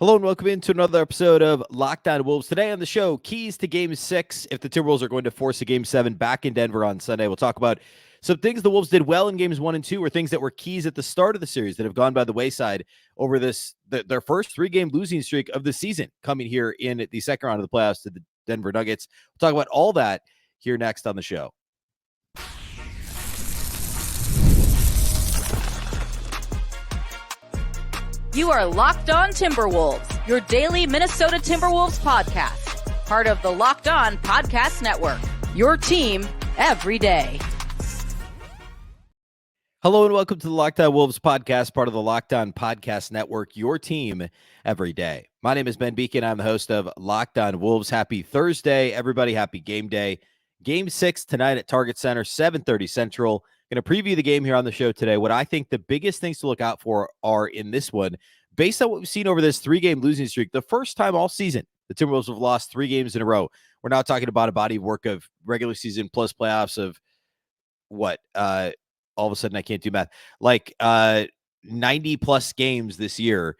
Hello and welcome into another episode of Locked On Wolves. Today on the show, keys to Game 6 if the Timberwolves are going to force a Game 7 back in Denver on Sunday. We'll talk about some things the Wolves did well in Games 1 and 2 or things that were keys at the start of the series that have gone by the wayside over their first three-game losing streak of the season coming here in the second round of the playoffs to the Denver Nuggets. We'll talk about all that here next on the show. You are Locked On Timberwolves, your daily Minnesota Timberwolves podcast. Part of the Locked On Podcast Network, your team every day. Hello and welcome to the Locked On Wolves podcast, part of the Locked On Podcast Network, your team every day. My name is Ben Beecken. I'm the host of Locked On Wolves. Happy Thursday, everybody. Happy game day. Game 6 tonight at Target Center, 7:30 Central. Going to preview the game here on the show today. What I think the biggest things to look out for are in this one, based on what we've seen over this three-game losing streak, the first time all season the Timberwolves have lost 3 games in a row. We're now talking about a body of work of regular season plus playoffs of what? All of a sudden I can't do math. Like 90-plus games this year.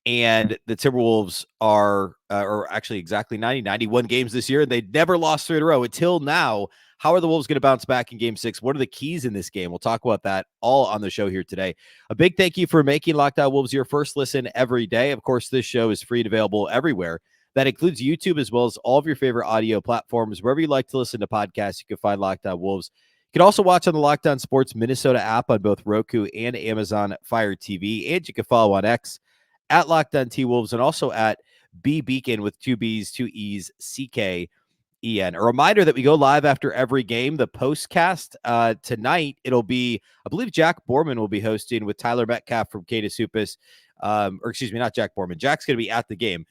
And the Timberwolves are, or actually exactly 91 games this year, and they never lost 3 in a row until now. How are the Wolves going to bounce back in Game 6? What are the keys in this game? We'll talk about that all on the show here today. A big thank you for making Locked On Wolves your first listen every day. Of course, this show is free and available everywhere. That includes YouTube as well as all of your favorite audio platforms. Wherever you like to listen to podcasts, you can find Locked On Wolves. You can also watch on the Locked On Sports Minnesota app on both Roku and Amazon Fire TV. And you can follow on X at Locked On T-Wolves and also at Beecken with 2 B's, 2 E's, CKEN. A reminder that we go live after every game. The postcast tonight, it'll be, I believe Jack Borman will be hosting with Tyler Metcalf from Canis Hoopus. Or excuse me, not Jack Borman. Jack's going to be at the game.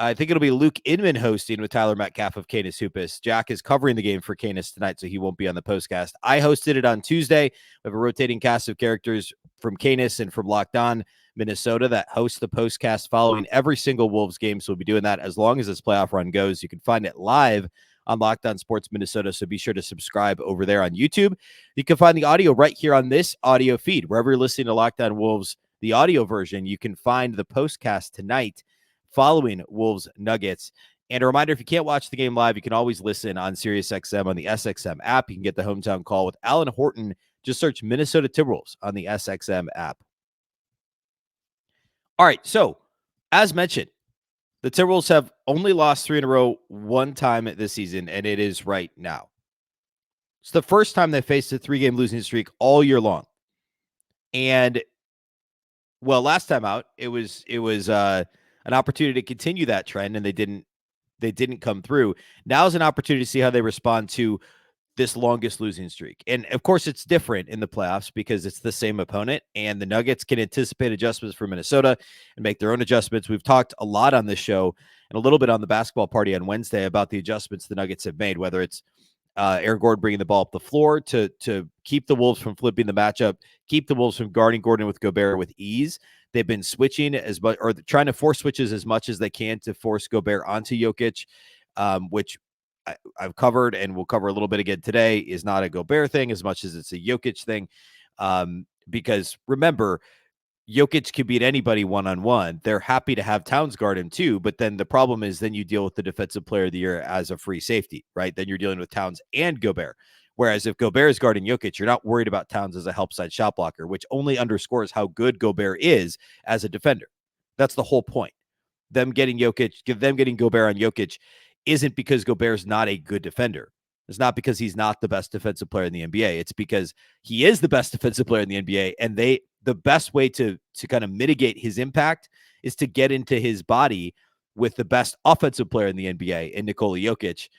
I think it'll be Luke Inman hosting with Tyler Metcalf of Canis Hoopus. Jack is covering the game for Canis tonight, so he won't be on the postcast. I hosted it on Tuesday. We have a rotating cast of characters from Canis and from Locked On Minnesota that host the postcast following every single Wolves game. So we'll be doing that as long as this playoff run goes. You can find it live on Locked On Sports Minnesota, so be sure to subscribe over there on YouTube. You can find the audio right here on this audio feed. Wherever you're listening to Locked On Wolves, the audio version, you can find the postcast tonight following Wolves Nuggets. And a reminder, if you can't watch the game live, you can always listen on SiriusXM on the SXM app. You can get the hometown call with Alan Horton. Just search Minnesota Timberwolves on the SXM app. All right, so as mentioned, the Timberwolves have only lost 3 in a row one time this season, and it is right now. It's the first time they faced a 3-game losing streak all year long. And, well, last time out, it was an opportunity to continue that trend, and they didn't come through. Now is an opportunity to see how they respond to this longest losing streak. And of course, it's different in the playoffs because it's the same opponent, and the Nuggets can anticipate adjustments for Minnesota and make their own adjustments. We've talked a lot on this show and a little bit on the basketball party on Wednesday about the adjustments the Nuggets have made, whether it's Aaron Gordon bringing the ball up the floor to keep the Wolves from flipping the matchup, keep the Wolves from guarding Gordon with Gobert with ease. They've been switching as much, or trying to force switches as much as they can to force Gobert onto Jokic, which I've covered and we'll cover a little bit again today, is not a Gobert thing as much as it's a Jokic thing. Because remember, Jokic can beat anybody one-on-one. They're happy to have Towns guard him too, but then the problem is then you deal with the defensive player of the year as a free safety, right? Then you're dealing with Towns and Gobert. Whereas if Gobert is guarding Jokic, you're not worried about Towns as a help side shot blocker, which only underscores how good Gobert is as a defender. That's the whole point. Them getting Gobert on Jokic isn't because Gobert's not a good defender. It's not because he's not the best defensive player in the NBA. It's because he is the best defensive player in the NBA, and the best way to kind of mitigate his impact is to get into his body with the best offensive player in the NBA, in Nikola Jolkic.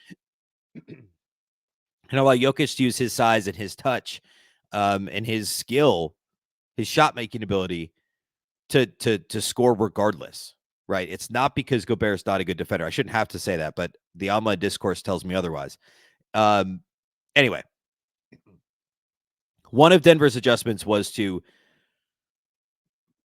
And allow Jokic to use his size and his touch and his skill, his shot-making ability to score regardless, right? It's not because Gobert's not a good defender. I shouldn't have to say that, but the online discourse tells me otherwise. Anyway, one of Denver's adjustments was to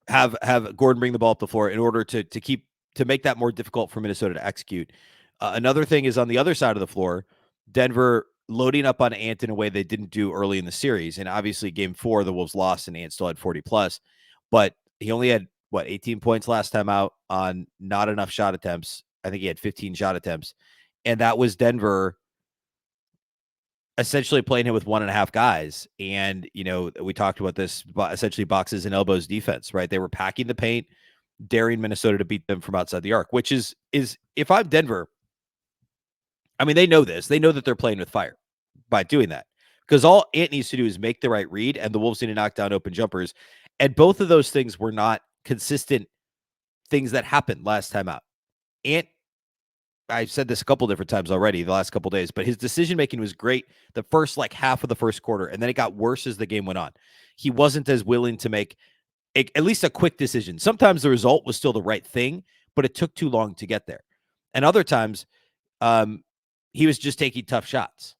have Gordon bring the ball up the floor in order to make that more difficult for Minnesota to execute. Another thing is on the other side of the floor, Denver loading up on Ant in a way they didn't do early in the series. And obviously game 4, the Wolves lost and Ant still had 40 plus, but he only had 18 points last time out on not enough shot attempts. I think he had 15 shot attempts. And that was Denver essentially playing him with 1.5 guys. And, we talked about this, essentially boxes and elbows defense, right? They were packing the paint, daring Minnesota to beat them from outside the arc, which is if I'm Denver, I mean, they know this. They know that they're playing with fire by doing that, because all Ant needs to do is make the right read, and the Wolves need to knock down open jumpers. And both of those things were not consistent things that happened last time out. Ant, I've said this a couple different times already the last couple days, but his decision-making was great the first half of the first quarter, and then it got worse as the game went on. He wasn't as willing to make at least a quick decision. Sometimes the result was still the right thing, but it took too long to get there. And other times, he was just taking tough shots.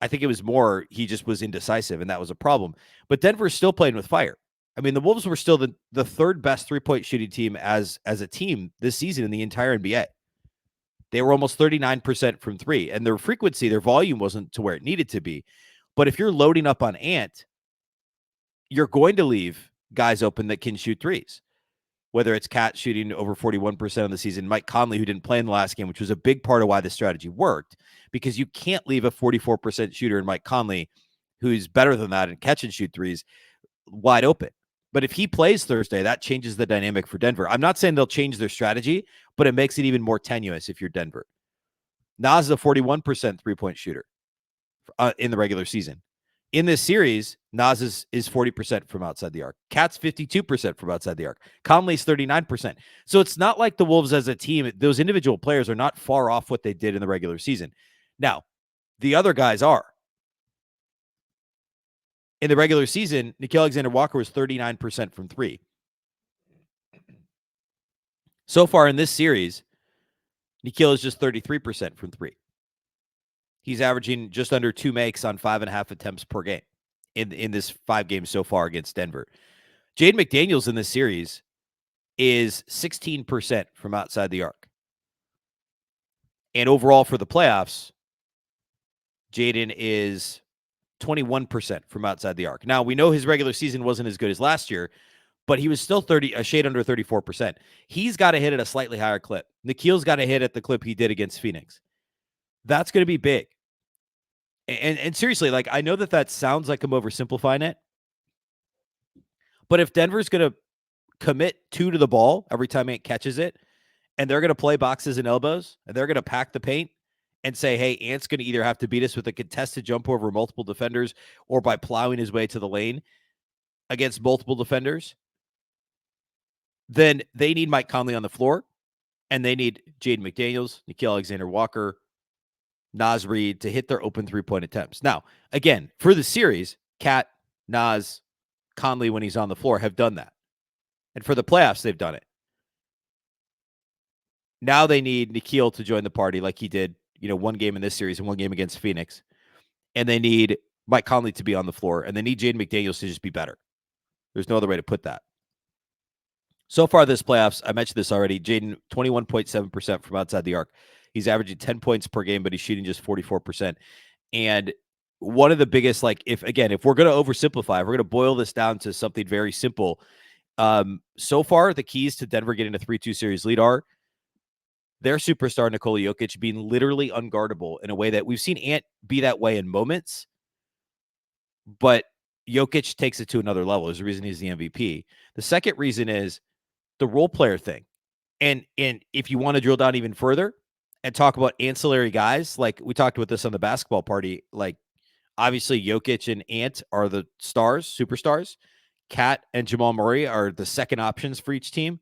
I think it was more he just was indecisive, and that was a problem. But Denver's still playing with fire. I mean, the Wolves were still the third best three-point shooting team as a team this season in the entire NBA. They were almost 39% from three, and their frequency, their volume wasn't to where it needed to be. But if you're loading up on Ant, you're going to leave guys open that can shoot threes, whether it's Cat shooting over 41% of the season, Mike Conley, who didn't play in the last game, which was a big part of why this strategy worked, because you can't leave a 44% shooter in Mike Conley, who's better than that and catch and shoot threes, wide open. But if he plays Thursday, that changes the dynamic for Denver. I'm not saying they'll change their strategy, but it makes it even more tenuous if you're Denver. Nas is a 41% three-point shooter in the regular season. In this series, Nas is 40% from outside the arc. Cat's 52% from outside the arc. Conley's 39%. So it's not like the Wolves as a team, those individual players are not far off what they did in the regular season. Now, the other guys are. In the regular season, Nickeil Alexander-Walker was 39% from three. So far in this series, Nickeil is just 33% from three. He's averaging just under 2 makes on 5.5 attempts per game in this 5 games so far against Denver. Jaden McDaniels in this series is 16% from outside the arc. And overall for the playoffs, Jaden is 21% from outside the arc. Now, we know his regular season wasn't as good as last year, but he was still a shade under 34%. He's got to hit at a slightly higher clip. Nikhil's got to hit at the clip he did against Phoenix. That's going to be big. And seriously, I know that sounds like I'm oversimplifying it, but if Denver's going to commit 2 to the ball every time Ant catches it, and they're going to play boxes and elbows, and they're going to pack the paint and say, hey, Ant's going to either have to beat us with a contested jump over multiple defenders or by plowing his way to the lane against multiple defenders, then they need Mike Conley on the floor, and they need Jaden McDaniels, Nickeil Alexander-Walker, Nas, Reid to hit their open three-point attempts. Now, again, for the series, Cat, Nas, Conley, when he's on the floor, have done that. And for the playoffs, they've done it. Now they need Nickeil to join the party like he did, 1 game in this series and 1 game against Phoenix. And they need Mike Conley to be on the floor, and they need Jaden McDaniels to just be better. There's no other way to put that. So far this playoffs, I mentioned this already, Jaden, 21.7% from outside the arc. He's averaging 10 points per game, but he's shooting just 44%. And one of the biggest, if we're going to oversimplify, if we're going to boil this down to something very simple, so far the keys to Denver getting a 3-2 series lead are their superstar Nikola Jolkic being literally unguardable in a way that we've seen Ant be that way in moments, but Jokic takes it to another level. There's a reason he's the MVP. The second reason is the role player thing. And if you want to drill down even further and talk about ancillary guys, like we talked about this on the basketball party, obviously Jokic and Ant are the stars, superstars. Cat and Jamal Murray are the second options for each team.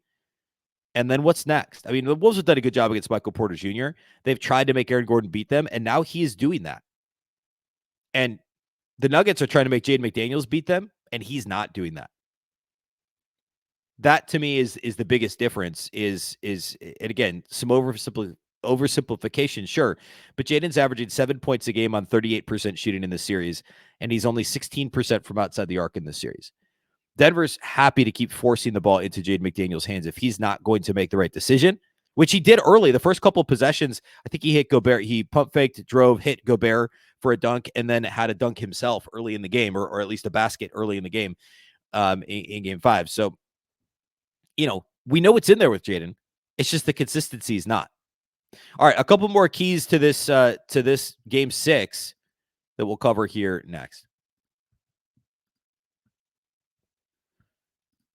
And then what's next? I mean, the Wolves have done a good job against Michael Porter Jr. They've tried to make Aaron Gordon beat them, and now he is doing that. And the Nuggets are trying to make Jaden McDaniels beat them, and he's not doing that. That to me is the biggest difference. And again, some oversimplification, sure, but Jaden's averaging 7 points a game on 38% shooting in this series, and he's only 16% from outside the arc in this series. Denver's happy to keep forcing the ball into Jaden McDaniels' hands if he's not going to make the right decision, which he did early. The first couple of possessions, I think he hit Gobert. He pump faked, drove, hit Gobert for a dunk, and then had a dunk himself early in the game, or at least a basket early in the game in game 5. So we know what's in there with Jaden. It's just the consistency is not. All right, a couple more keys to this game 6 that we'll cover here next.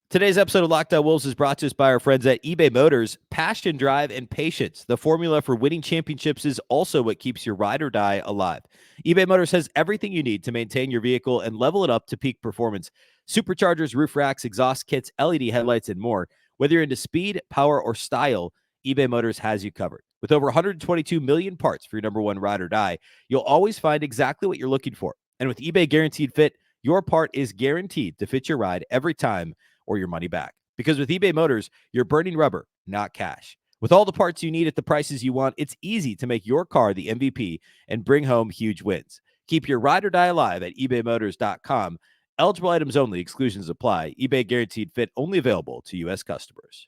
Today's episode of Locked On Wolves is brought to us by our friends at eBay Motors. Passion, drive, and patience. The formula for winning championships is also what keeps your ride or die alive. eBay Motors has everything you need to maintain your vehicle and level it up to peak performance. Superchargers, roof racks, exhaust kits, LED headlights, and more. Whether you're into speed, power, or style, eBay Motors has you covered. With over 122 million parts for your number one ride or die, you'll always find exactly what you're looking for. And with eBay Guaranteed Fit, your part is guaranteed to fit your ride every time or your money back. Because with eBay Motors, you're burning rubber, not cash. With all the parts you need at the prices you want, it's easy to make your car the MVP and bring home huge wins. Keep your ride or die alive at ebaymotors.com. Eligible items only. Exclusions apply. eBay Guaranteed Fit only available to U.S. customers.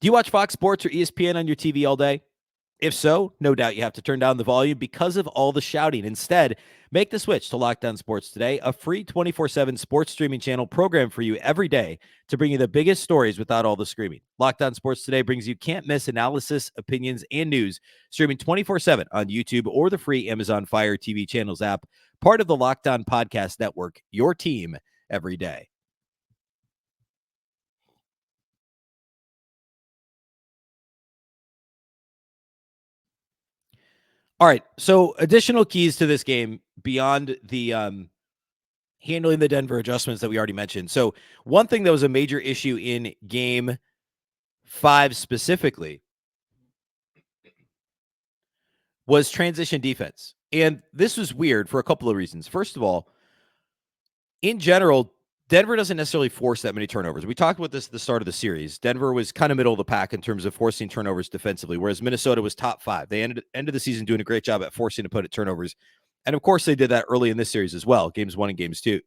Do you watch Fox Sports or ESPN on your TV all day? If so, no doubt you have to turn down the volume because of all the shouting. Instead, make the switch to Locked On Sports Today, a free 24/7 sports streaming channel program for you every day to bring you the biggest stories without all the screaming. Locked On Sports Today brings you can't-miss analysis, opinions, and news, streaming 24/7 on YouTube or the free Amazon Fire TV channels app, part of the Locked On Podcast Network, your team every day. All right, so additional keys to this game beyond the handling the Denver adjustments that we already mentioned. So one thing that was a major issue in game 5 specifically was transition defense. And this was weird for a couple of reasons. First of all, in general, Denver doesn't necessarily force that many turnovers. We talked about this at the start of the series. Denver was kind of middle of the pack in terms of forcing turnovers defensively, whereas Minnesota was top 5. They ended the season doing a great job at forcing opponent turnovers. And of course, they did that early in this series as well, games 1 and games 2.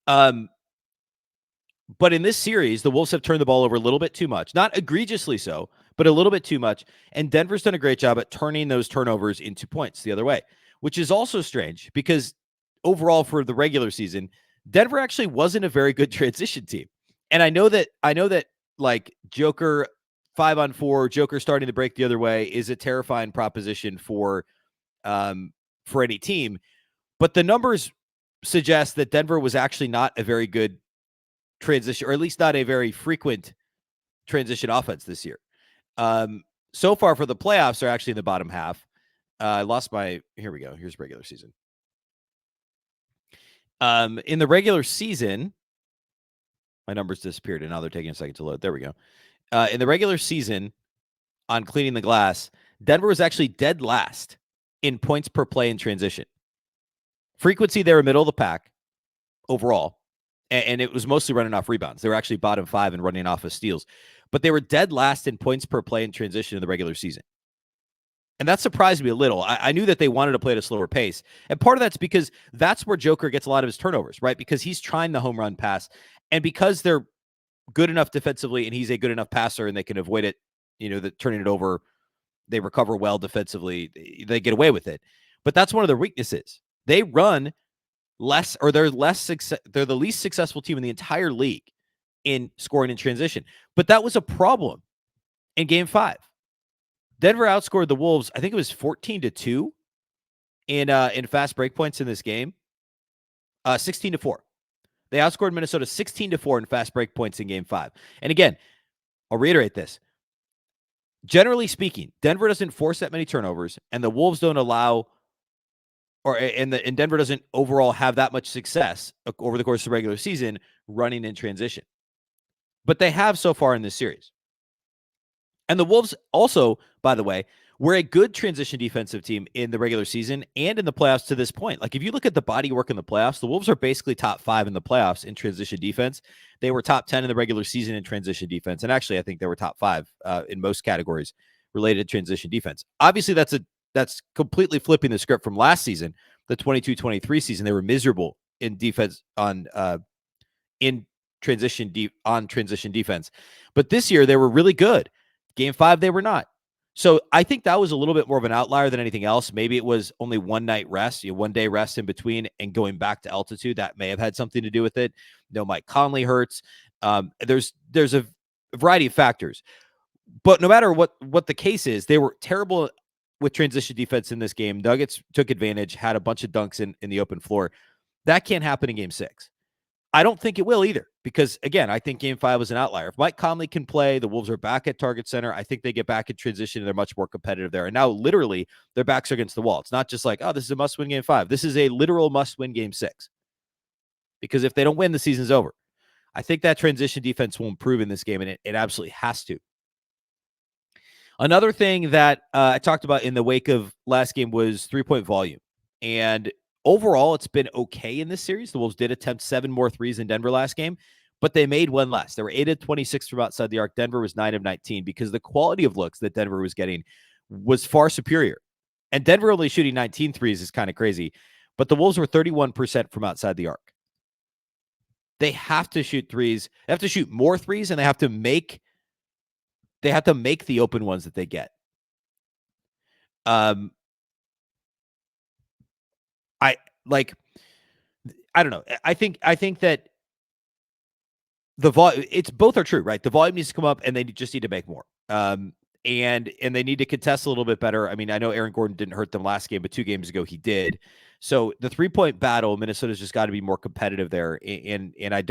But in this series, the Wolves have turned the ball over a little bit too much. Not egregiously so, but a little bit too much. And Denver's done a great job at turning those turnovers into points the other way, which is also strange because overall for the regular season, Denver actually wasn't a very good transition team. And I know that like Joker 5-on-4, Joker starting to break the other way is a terrifying proposition for any team. But the numbers suggest that Denver was actually not a very good transition, or at least not a very frequent transition offense this year. So far for the playoffs, they're actually in the bottom half. Here we go. Here's regular season. In the regular season, my numbers disappeared and now they're taking a second to load. There we go. In the regular season on cleaning the glass, Denver was actually dead last in points per play in transition. Frequency, they were middle of the pack overall, and it was mostly running off rebounds. They were actually bottom 5 and running off of steals, but they were dead last in points per play in transition in the regular season. And that surprised me a little. I knew that they wanted to play at a slower pace. And part of that's because that's where Joker gets a lot of his turnovers, right? Because he's trying the home run pass. And because they're good enough defensively and he's a good enough passer and they can avoid it, turning it over, they recover well defensively, they get away with it. But that's one of their weaknesses. They run less, or they're the least successful team in the entire league in scoring in transition. But that was a problem in game 5. Denver outscored the Wolves, I think it was 14-2 in fast break points in this game. 16-4. They outscored Minnesota 16-4 in fast break points in game 5. And again, I'll reiterate this. Generally speaking, Denver doesn't force that many turnovers, and the Wolves don't allow, and Denver doesn't overall have that much success over the course of the regular season running in transition. But they have so far in this series. And the Wolves also, by the way, were a good transition defensive team in the regular season and in the playoffs to this point. Like, if you look at the body work in the playoffs, the Wolves are basically top 5 in the playoffs in transition defense. They were top 10 in the regular season in transition defense. And actually, I think they were top 5 in most categories related to transition defense. Obviously, that's completely flipping the script from last season, the 22-23 season. They were miserable in defense in transition defense. But this year, they were really good. Game 5, they were not. So I think that was a little bit more of an outlier than anything else. Maybe it was only one night rest, 1 day rest in between and going back to altitude. That may have had something to do with it. Mike Conley hurts. There's a variety of factors. But no matter what the case is, they were terrible with transition defense in this game. Nuggets took advantage, had a bunch of dunks in the open floor. That can't happen in game 6. I don't think it will either because, again, I think game 5 was an outlier. If Mike Conley can play, the Wolves are back at Target Center. I think they get back in transition and they're much more competitive there. And now, literally, their backs are against the wall. It's not just like, oh, this is a must-win game 5. This is a literal must-win game 6 because if they don't win, the season's over. I think that transition defense will improve in this game, and it absolutely has to. Another thing that I talked about in the wake of last game was three-point volume. And overall, it's been okay in this series. The Wolves did attempt 7 more threes in Denver last game, but they made 1 less. They were 8 of 26 from outside the arc. Denver was 9 of 19 because the quality of looks that Denver was getting was far superior. And Denver only shooting 19 threes is kind of crazy, but the Wolves were 31% from outside the arc. They have to shoot threes. They have to shoot more threes, and they have to make the open ones that they get. I don't know. I think that the volume, it's both are true, right? The volume needs to come up and they just need to make more. And they need to contest a little bit better. I mean, I know Aaron Gordon didn't hurt them last game, but 2 games ago he did. So the 3-point battle, Minnesota's just got to be more competitive there. And I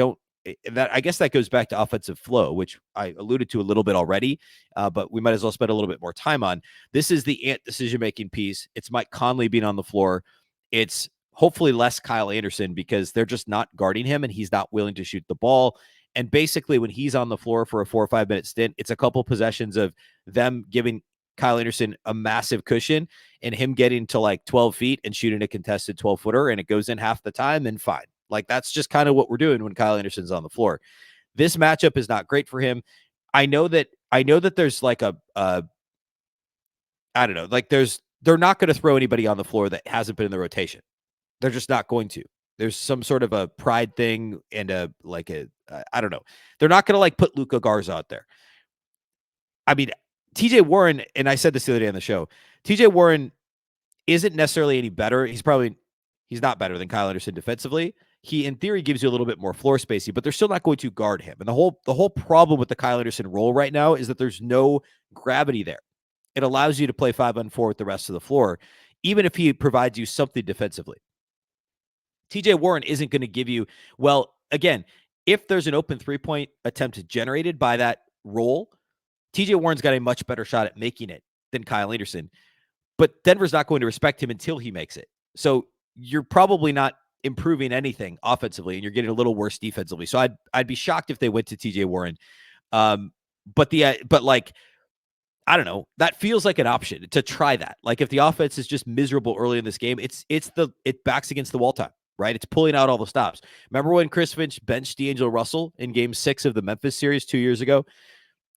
guess that goes back to offensive flow, which I alluded to a little bit already, but we might as well spend a little bit more time on. This is the Ant decision-making piece. It's Mike Conley being on the floor. It's hopefully less Kyle Anderson because they're just not guarding him and he's not willing to shoot the ball. And basically when he's on the floor for a 4 or 5 minute stint, it's a couple possessions of them giving Kyle Anderson a massive cushion and him getting to like 12 feet and shooting a contested 12-footer and it goes in half the time, then fine. Like that's just kind of what we're doing when Kyle Anderson's on the floor. This matchup is not great for him. I know that there's like I don't know, like they're not going to throw anybody on the floor that hasn't been in the rotation. They're just not going to. There's some sort of a pride thing and I don't know. They're not going to like put Luka Garza out there. I mean, TJ Warren, and I said this the other day on the show, TJ Warren isn't necessarily any better. He's not better than Kyle Anderson defensively. He, in theory, gives you a little bit more floor spacing, but they're still not going to guard him. And the whole problem with the Kyle Anderson role right now is that there's no gravity there. It allows you to play 5-on-4 with the rest of the floor, even if he provides you something defensively. TJ Warren isn't going to give you, well, again, if there's an open 3-point attempt generated by that role, TJ Warren's got a much better shot at making it than Kyle Anderson. But Denver's not going to respect him until he makes it. So you're probably not improving anything offensively, and you're getting a little worse defensively. So I'd be shocked if they went to TJ Warren. But I don't know. That feels like an option to try that. Like if the offense is just miserable early in this game, it backs against the wall time, right? It's pulling out all the stops. Remember when Chris Finch benched D'Angelo Russell in game 6 of the Memphis series 2 years ago?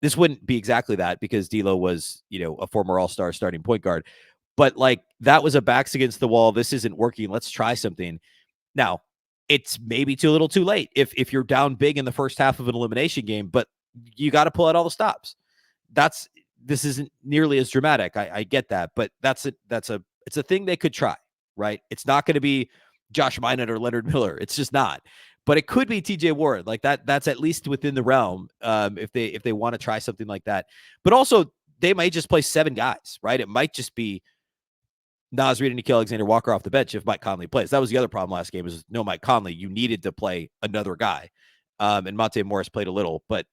This wouldn't be exactly that because D'Lo was, a former all-star starting point guard. But like that was a backs against the wall. This isn't working. Let's try something. Now, it's maybe too little too late if you're down big in the first half of an elimination game, but you got to pull out all the stops. This isn't nearly as dramatic. I get that, but it's a thing they could try, right? It's not going to be Josh Minott or Leonard Miller. It's just not. But it could be TJ Warren. Like that's at least within the realm if they want to try something like that. But also they might just play 7 guys, right? It might just be Naz Reid and Nickeil Alexander-Walker off the bench if Mike Conley plays. That was the other problem last game was no Mike Conley. You needed to play another guy. And Monte Morris played a little, but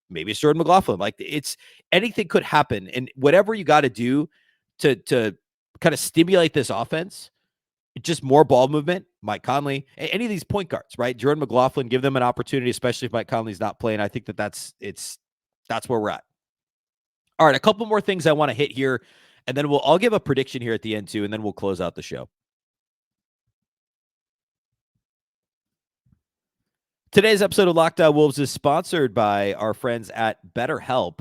maybe it's Jordan McLaughlin. Like it's anything could happen. And whatever you got to do to kind of stimulate this offense, just more ball movement, Mike Conley, any of these point guards, right? Jordan McLaughlin, give them an opportunity, especially if Mike Conley's not playing. I think that's where we're at. All right, a couple more things I want to hit here, and then I'll give a prediction here at the end too, and then we'll close out the show. Today's episode of Locked On Wolves is sponsored by our friends at BetterHelp.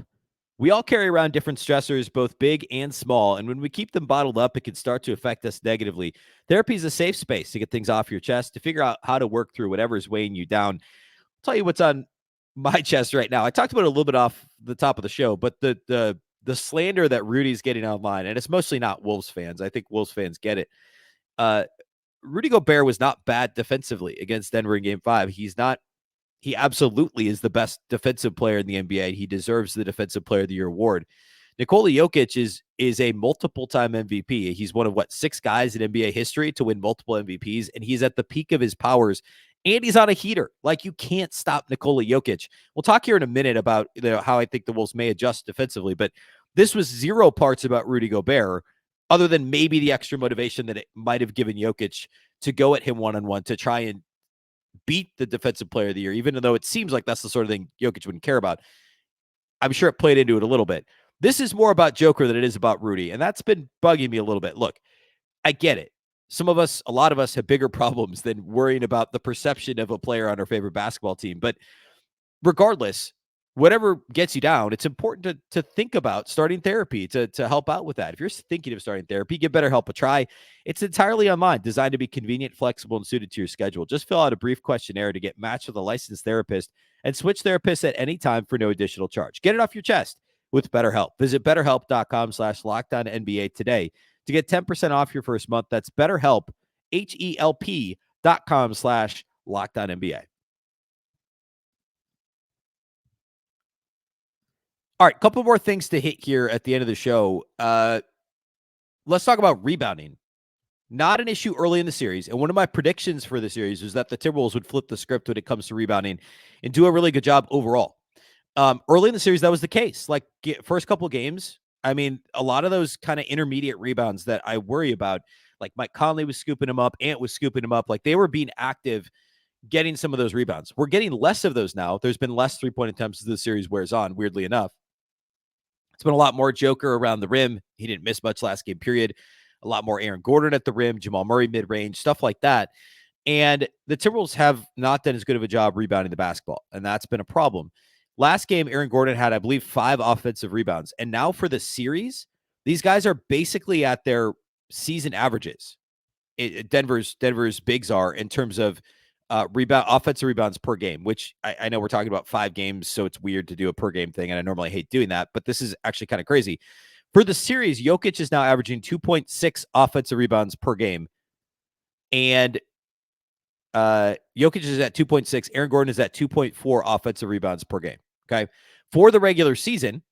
We all carry around different stressors, both big and small, and when we keep them bottled up, it can start to affect us negatively. Therapy is a safe space to get things off your chest, to figure out how to work through whatever is weighing you down. I'll tell you what's on my chest right now. I talked about it a little bit off the top of the show, but the the slander that Rudy's getting online, and it's mostly not Wolves fans. I think Wolves fans get it. Rudy Gobert was not bad defensively against Denver in Game 5. He absolutely is the best defensive player in the NBA. He deserves the Defensive Player of the Year award. Nikola Jokic is a multiple-time MVP. He's one of, 6 guys in NBA history to win multiple MVPs, and he's at the peak of his powers, and he's on a heater. Like, you can't stop Nikola Jokic. We'll talk here in a minute about how I think the Wolves may adjust defensively, but this was 0 parts about Rudy Gobert, other than maybe the extra motivation that it might have given Jokic to go at him one-on-one to try and beat the Defensive Player of the Year, even though it seems like that's the sort of thing Jokic wouldn't care about. I'm sure it played into it a little bit. This is more about Joker than it is about Rudy, and that's been bugging me a little bit. Look, I get it. A lot of us have bigger problems than worrying about the perception of a player on our favorite basketball team. But regardless, whatever gets you down, it's important to think about starting therapy to help out with that. If you're thinking of starting therapy, give BetterHelp a try. It's entirely online, designed to be convenient, flexible, and suited to your schedule. Just fill out a brief questionnaire to get matched with a licensed therapist and switch therapists at any time for no additional charge. Get it off your chest with BetterHelp. Visit BetterHelp.com/LockedOnNBA today to get 10% off your first month. That's BetterHelp, HELP.com/LockedOnNBA. All right, couple more things to hit here at the end of the show. Let's talk about rebounding. Not an issue early in the series. And one of my predictions for the series was that the Timberwolves would flip the script when it comes to rebounding and do a really good job overall. Early in the series, that was the case. Like, first couple games, I mean, a lot of those kind of intermediate rebounds that I worry about, like Mike Conley was scooping them up, Ant was scooping them up, like they were being active, getting some of those rebounds. We're getting less of those now. There's been less three-point attempts as the series wears on, weirdly enough. It's been a lot more Joker around the rim. He didn't miss much last game, period. A lot more Aaron Gordon at the rim, Jamal Murray mid-range, stuff like that. And the Timberwolves have not done as good of a job rebounding the basketball, and that's been a problem. Last game, Aaron Gordon had, I believe, 5 offensive rebounds. And now for the series, these guys are basically at their season averages. Denver's bigs are in terms of offensive rebounds per game, which I know we're talking about 5 games, so it's weird to do a per game thing, and I normally hate doing that, but this is actually kind of crazy. For the series, Jokic is now averaging 2.6 offensive rebounds per game, and Jokic is at 2.6. Aaron Gordon is at 2.4 offensive rebounds per game. Okay. For the regular season,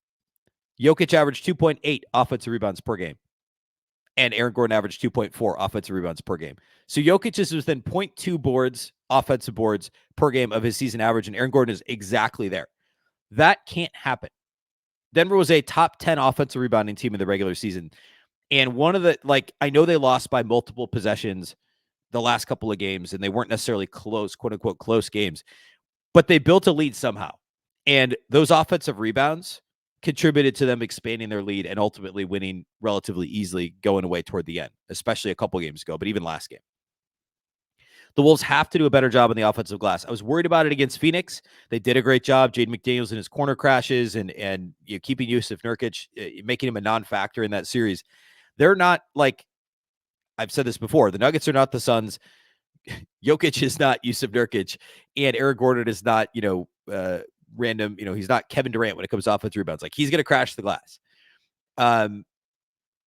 Jokic averaged 2.8 offensive rebounds per game, and Aaron Gordon averaged 2.4 offensive rebounds per game. So Jokic is within 0.2 offensive boards per game of his season average, and Aaron Gordon is exactly there. That can't happen. Denver was a top 10 offensive rebounding team in the regular season. And one of the, I know they lost by multiple possessions the last couple of games, and they weren't necessarily close, quote unquote, close games, but they built a lead somehow. And those offensive rebounds contributed to them expanding their lead and ultimately winning relatively easily going away toward the end, especially a couple games ago, but even last game. The Wolves have to do a better job on the offensive glass. I was worried about it against Phoenix. They did a great job. Jaden McDaniels in his corner crashes and keeping Jusuf Nurkic, making him a non-factor in that series. They're not I've said this before. The Nuggets are not the Suns. Jokic is not Jusuf Nurkic, and Aaron Gordon is not, random. He's not Kevin Durant when it comes to offensive rebounds. He's going to crash the glass.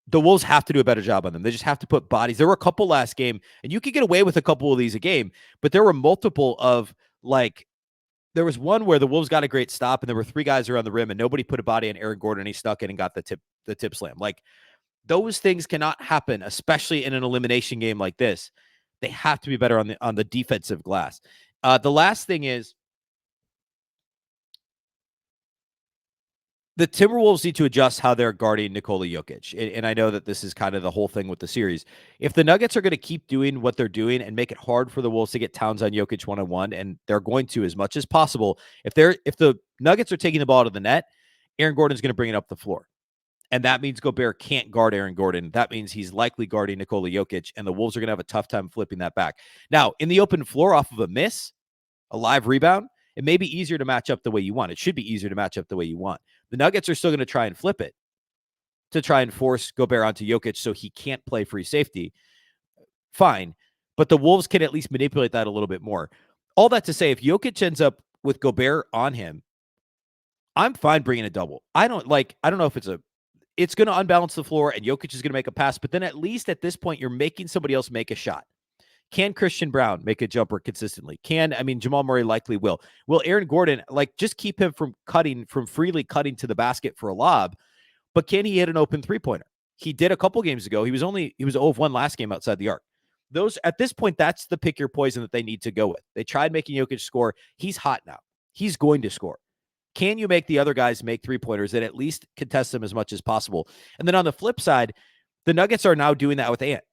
The Wolves have to do a better job on them. They just have to put bodies. There were a couple last game, and you could get away with a couple of these a game, but there were multiple of there was one where the Wolves got a great stop, and there were 3 guys around the rim, and nobody put a body on Aaron Gordon, and he stuck in and got the tip slam. Those things cannot happen, especially in an elimination game like this. They have to be better on the defensive glass. The last thing is the Timberwolves need to adjust how they're guarding Nikola Jokic. And I know that this is kind of the whole thing with the series. If the Nuggets are going to keep doing what they're doing and make it hard for the Wolves to get Towns on Jokic one-on-one, and they're going to as much as possible, if the Nuggets are taking the ball to the net, Aaron Gordon's going to bring it up the floor. And that means Gobert can't guard Aaron Gordon. That means he's likely guarding Nikola Jokic, and the Wolves are going to have a tough time flipping that back. Now, in the open floor off of a miss, a live rebound, it may be easier to match up the way you want. It should be easier to match up the way you want. The Nuggets are still going to try and flip it to try and force Gobert onto Jokic so he can't play free safety. Fine. But the Wolves can at least manipulate that a little bit more. All that to say, if Jokic ends up with Gobert on him, I'm fine bringing a double. I don't know if it's a it's going to unbalance the floor, and Jokic is going to make a pass. But then at least at this point, you're making somebody else make a shot. Can Christian Brown make a jumper consistently? Jamal Murray likely will. Will Aaron Gordon, just keep him from freely cutting to the basket for a lob, but can he hit an open three-pointer? He did a couple games ago. He was 0 of 1 last game outside the arc. At this point, that's the pick your poison that they need to go with. They tried making Jokic score. He's hot now. He's going to score. Can you make the other guys make three-pointers and at least contest them as much as possible? And then on the flip side, the Nuggets are now doing that with Ant.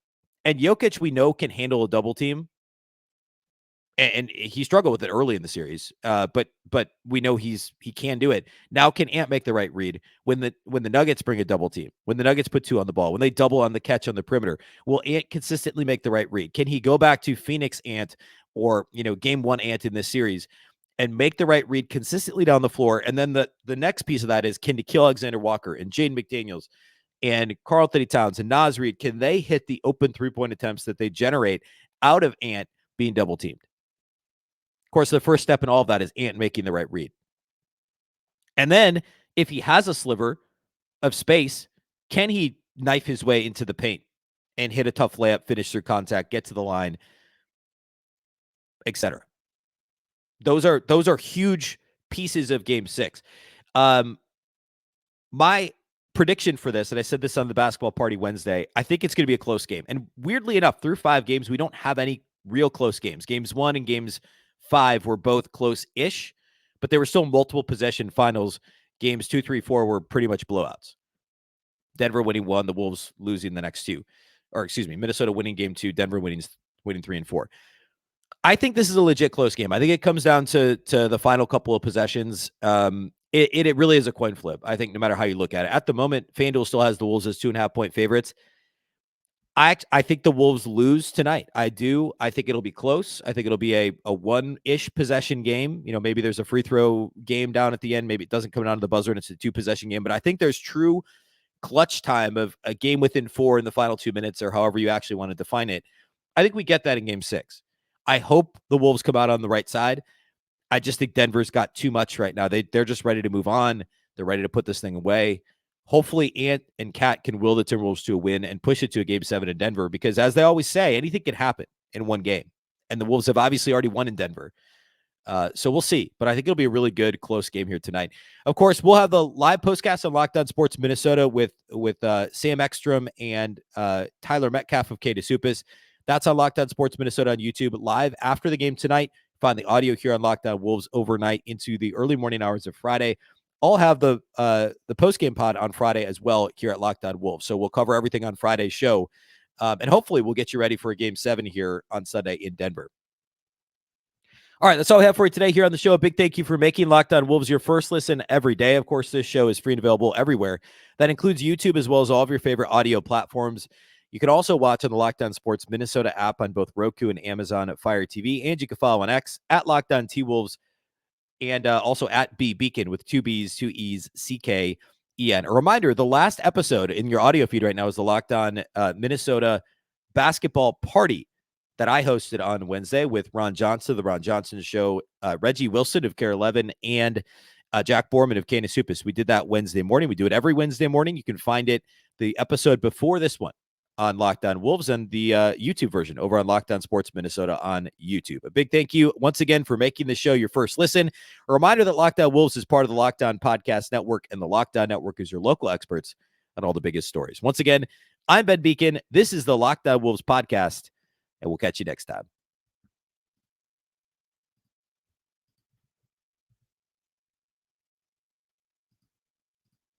And Jokic, we know, can handle a double team. And he struggled with it early in the series. But we know he can do it. Now can Ant make the right read when the Nuggets bring a double team, when the Nuggets put 2 on the ball, when they double on the catch on the perimeter? Will Ant consistently make the right read? Can he go back to Phoenix Ant or game 1 Ant in this series and make the right read consistently down the floor? And then the next piece of that is, can Nickeil Alexander-Walker and Jaden McDaniels and Karl-Anthony Towns and Naz Reid, can they hit the open three-point attempts that they generate out of Ant being double-teamed? Of course, the first step in all of that is Ant making the right read. And then if he has a sliver of space, can he knife his way into the paint and hit a tough layup, finish through contact, get to the line, etc.? Those are huge pieces of Game 6. My prediction for this, and I said this on the basketball party Wednesday, I think it's going to be a close game. And weirdly enough, through 5 games, we don't have any real close games. Games 1 and games 5 were both close-ish, but there were still multiple possession finals. Games 2, 3, 4 were pretty much blowouts. Denver winning 1, the Wolves losing the next 2. Or excuse me, Minnesota winning game 2, Denver winning 3 and 4. I think this is a legit close game. I think it comes down to the final couple of possessions. It really is a coin flip, I think, no matter how you look at it. At the moment, FanDuel still has the Wolves as 2.5-point favorites. I think the Wolves lose tonight. I do. I think it'll be close. I think it'll be a 1-ish possession game. Maybe there's a free throw game down at the end. Maybe it doesn't come down to the buzzer and it's a 2-possession game. But I think there's true clutch time of a game within 4 in the final 2 minutes, or however you actually want to define it. I think we get that in Game 6. I hope the Wolves come out on the right side. I just think Denver's got too much right now. They're just ready to move on. They're ready to put this thing away. Hopefully Ant and Cat can will the Timberwolves to a win and push it to a Game 7 in Denver, because as they always say, anything can happen in one game. And the Wolves have obviously already won in Denver. So we'll see. But I think it'll be a really good, close game here tonight. Of course, we'll have the live postcast on Locked On Sports Minnesota with Sam Ekstrom and Tyler Metcalf of K2Supis. That's on Locked On Sports Minnesota on YouTube live after the game tonight. Find the audio here on Locked On Wolves overnight into the early morning hours of Friday. I'll have the post-game pod on Friday as well here at Locked On Wolves. So we'll cover everything on Friday's show. And hopefully we'll get you ready for a Game 7 here on Sunday in Denver. All right, that's all we have for you today here on the show. A big thank you for making Locked On Wolves your first listen every day. Of course, this show is free and available everywhere. That includes YouTube as well as all of your favorite audio platforms. You can also watch on the Locked On Sports Minnesota app on both Roku and Amazon at Fire TV. And you can follow on X at Locked On T-Wolves. And also at Beecken with 2 B's, 2 E's, CKEN. A reminder, the last episode in your audio feed right now is the Locked On Minnesota basketball party that I hosted on Wednesday with Ron Johnson, the Ron Johnson Show, Reggie Wilson of Care 11, and Jack Borman of K2Supis. We did that Wednesday morning. We do it every Wednesday morning. You can find it, the episode before this one, on Locked On Wolves, and the YouTube version over on Locked On Sports Minnesota on YouTube. A big thank you once again for making the show your first listen. A reminder that Locked On Wolves is part of the Locked On Podcast Network, and the Locked On Network is your local experts on all the biggest stories. Once again, I'm Ben Beecken. This is the Locked On Wolves podcast, and we'll catch you next time.